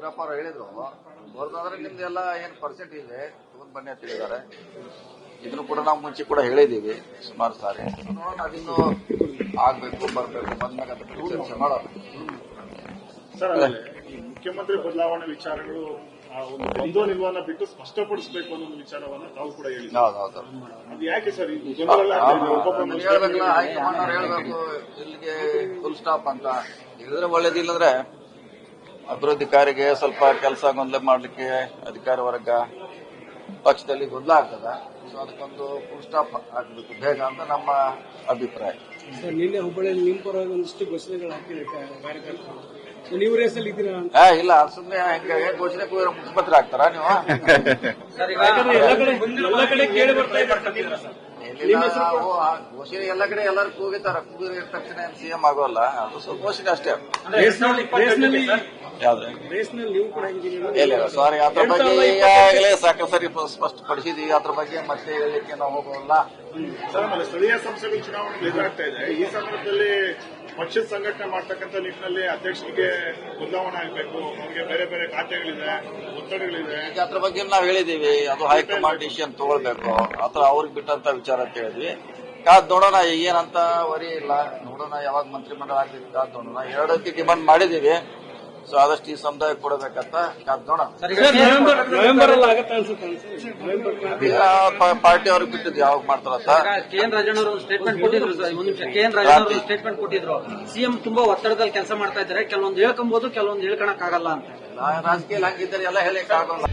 ಉಗ್ರಪ್ಪ ಅವರು ಹೇಳಿದ್ರು ಬರ್ದಾದ್ರೆ ನಿಮ್ದೆಲ್ಲ ಏನ್ ಪರ್ಸೆಂಟ್ ಇದೆ ತಗೊಂಡ್ ಬನ್ನಿ ಅಂತ ಹೇಳಿದ್ದಾರೆ. ಇದನ್ನು ಕೂಡ ನಾವು ಮುಂಚೆ ಕೂಡ ಹೇಳಿದೀವಿ ಸುಮಾರು ಸಾರಿ. ನೋಡೋಣ ಅದಿನ್ನು ಆಗ್ಬೇಕು ಬರ್ಬೇಕು ಬಂದಾಗ ಅದ್ರ ಚರ್ಚೆ ಮಾಡೋಣ. ಸರ್, ಆಮೇಲೆ ಈ ಮುಖ್ಯಮಂತ್ರಿ ಬದಲಾವಣೆ ವಿಚಾರಗಳು ಒಂದು ದ್ವಂದ್ವ ನಿಲುವನ್ನ ಬಿಟ್ಟು ಸ್ಪಷ್ಟಪಡಿಸಬೇಕು ಅನ್ನೋ ಒಂದು ವಿಚಾರವನ್ನ ತಾವು ಕೂಡ ಹೇಳಿದ್ರು. ಹೌದೌದು. ಅದು ಯಾಕೆ ಸರ್ ಹೇಳ್ಬೇಕಲ್ಲ, ಹೈಕಮಾಂಡ್ ಅವ್ರು ಹೇಳ್ಬೇಕು ಇಲ್ಲಿಗೆ ಫುಲ್ ಸ್ಟಾಪ್ ಅಂತ ಹೇಳಿದ್ರೆ ಒಳ್ಳೇದಿಲ್ಲಂದ್ರೆ ಅಭಿವೃದ್ಧಿ ಕಾರ್ಯಕ್ಕೆ ಸ್ವಲ್ಪ ಕೆಲಸ ಗೊಂದಲ ಮಾಡ್ಲಿಕ್ಕೆ ಅಧಿಕಾರಿ ವರ್ಗ ಪಕ್ಷದಲ್ಲಿ ಗೊಂದಲ ಆಗ್ತದ. ಸೊ ಅದಕ್ಕೊಂದು ಫುಲ್ ಸ್ಟಾಪ್ ಆಗ್ಬೇಕು ಬೇಗ ಅಂತ ನಮ್ಮ ಅಭಿಪ್ರಾಯ. ಸರ್, ನಿನ್ನೆ ಹುಬ್ಬಳ್ಳಿಯಲ್ಲಿ ನಿಮ್ಮ ಪರವಾಗಿ ಒಂದಿಷ್ಟು ಘೋಷಣೆಗಳು ಹಾಕಿದೆ ಕಾರ್ಯಕರ್ತರು. ನೀವು ರೇಸಲ್ಲಿ ಇದ್ದೀರಾ? ಇಲ್ಲ, ಸುಮ್ಮನೆ ಘೋಷಣೆ ಮುಖ್ಯಮಂತ್ರಿ ಆಗ್ತಾರ ನೀವು? ಎಲ್ಲ ಕಡೆ ಕೇಳಿ ಬರ್ತಾ ನಾವು ಘೋಷಣೆ ಎಲ್ಲ ಕಡೆ ಎಲ್ಲರೂ ಕೂಗಿತಾರ. ಕೂಗಿದ ತಕ್ಷಣ ಸಿಎಂ ಆಗೋಲ್ಲ. ಅದು ಸ್ವಲ್ಪ ಘೋಷಣೆ ಅಷ್ಟೇ. ಯಾವ್ದು ಇಲ್ಲ ಸಾರಿ, ಅದ್ರ ಬಗ್ಗೆ ಈಗಾಗಲೇ ಸಾಕಷ್ಟು ಸರಿ ಸ್ಪಷ್ಟಪಡಿಸಿದೀವಿ. ಅದ್ರ ಬಗ್ಗೆ ಮತ್ತೆ ಹೇಳಲಿಕ್ಕೆ ನಾವು ಹೋಗೋಲ್ಲ. ಸರ್, ಆಮೇಲೆ ಸ್ಥಳೀಯ ಸಂಸ್ಥೆಗಳ ಚುನಾವಣೆ ಎದುರಾಗ್ತಾ ಇದೆ. ಈ ಸಂದರ್ಭದಲ್ಲಿ ಪಕ್ಷದ ಸಂಘಟನೆ ಮಾಡ್ತಕ್ಕಂಥ ನಿಟ್ಟಿನಲ್ಲಿ ಅಧ್ಯಕ್ಷರಿಗೆ ಬದಲಾವಣೆ ಆಗಬೇಕು, ಅವ್ರಿಗೆ ಬೇರೆ ಬೇರೆ ಖಾತೆಗಳಿದೆ, ಒತ್ತಡಗಳಿದೆ. ಈಗ ಅದ್ರ ಬಗ್ಗೆ ನಾವು ಹೇಳಿದೀವಿ. ಅದು ಹೈಕಮಾಂಡ್ ಡಿಸಿಷನ್ ತಗೊಳ್ಬೇಕು. ಅಥವಾ ಅವ್ರಿಗೆ ಬಿಟ್ಟಂತ ವಿಚಾರ ಅಂತ ಹೇಳಿದ್ವಿ. ಕಾದ್ ನೋಡೋಣ, ಏನಂತ ವರಿ ಇಲ್ಲ. ನೋಡೋಣ ಯಾವಾಗ ಮಂತ್ರಿಮಂಡಲ ಆಗ್ತದೆ ಕಾದ್ ನೋಡೋಣ. 2 ರೀತಿ ಡಿಮಾಂಡ್ ಮಾಡಿದೀವಿ. ಸೊ ಆದಷ್ಟು ಈ ಸಮುದಾಯ ಕೊಡಬೇಕಂತ ಕಾದ್ ನೋಡೋಣ. ಪಾರ್ಟಿ ಅವ್ರಿಗೆ ಬಿಟ್ಟಿದ್ದು ಯಾವಾಗ ಮಾಡ್ತಾರಂತ. KN ರಾಜಣ್ಣ ಸ್ಟೇಟ್ಮೆಂಟ್ ಕೊಟ್ಟಿದ್ರು. ಒಂದು ನಿಮಿಷ, KN ರಾಜಣ್ಣ ಸ್ಟೇಟ್ಮೆಂಟ್ ಕೊಟ್ಟಿದ್ರು. ಸಿಎಂ ತುಂಬಾ ಒತ್ತಡದಲ್ಲಿ ಕೆಲಸ ಮಾಡ್ತಾ ಇದ್ದಾರೆ, ಕೆಲವೊಂದು ಹೇಳ್ಕೊಬಹುದು, ಕೆಲವೊಂದು ಹೇಳ್ಕೊಳಕ್ ಆಗಲ್ಲ ಅಂತ. ರಾಜಕೀಯ ಹಂಗಿದ್ದಾರೆ ಎಲ್ಲ ಹೇಳಕ್ ಆಗೋಲ್ಲ.